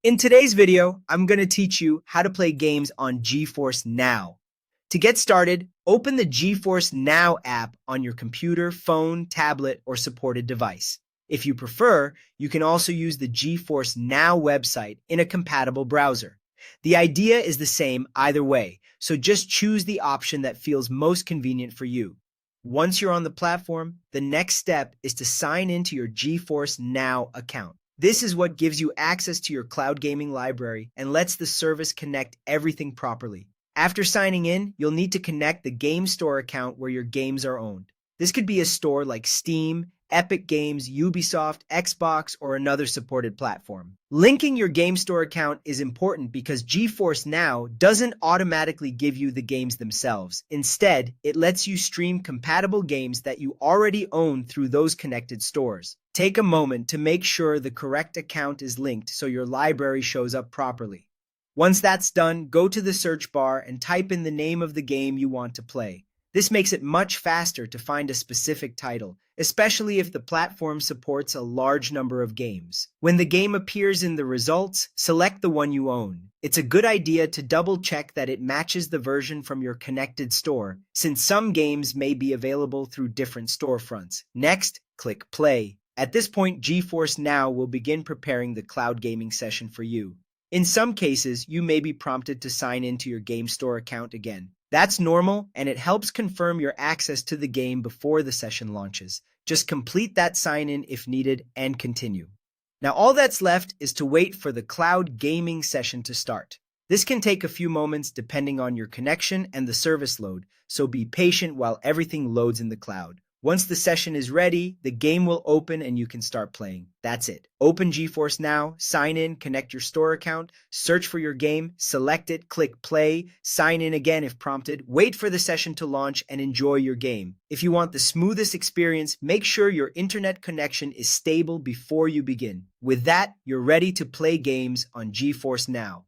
In today's video, I'm going to teach you how to play games on GeForce Now. To get started, open the GeForce Now app on your computer, phone, tablet, or supported device. If you prefer, you can also use the GeForce Now website in a compatible browser. The idea is the same either way, so just choose the option that feels most convenient for you. Once you're on the platform, the next step is to sign into your GeForce Now account. This is what gives you access to your cloud gaming library and lets the service connect everything properly. After signing in, you'll need to connect the Game Store account where your games are owned. This could be a store like Steam, Epic Games, Ubisoft, Xbox, or another supported platform. Linking your Game Store account is important because GeForce Now doesn't automatically give you the games themselves. Instead, it lets you stream compatible games that you already own through those connected stores. Take a moment to make sure the correct account is linked so your library shows up properly. Once that's done, go to the search bar and type in the name of the game you want to play. This makes it much faster to find a specific title, especially if the platform supports a large number of games. When the game appears in the results, select the one you own. It's a good idea to double-check that it matches the version from your connected store, since some games may be available through different storefronts. Next, click Play. At this point, GeForce Now will begin preparing the cloud gaming session for you. In some cases, you may be prompted to sign into your Game Store account again. That's normal, and it helps confirm your access to the game before the session launches. Just complete that sign-in if needed and continue. Now, all that's left is to wait for the cloud gaming session to start. This can take a few moments depending on your connection and the service load, so be patient while everything loads in the cloud. Once the session is ready, the game will open and you can start playing. That's it. Open GeForce Now, sign in, connect your store account, search for your game, select it, click play, sign in again if prompted, wait for the session to launch, and enjoy your game. If you want the smoothest experience, make sure your internet connection is stable before you begin. With that, you're ready to play games on GeForce Now.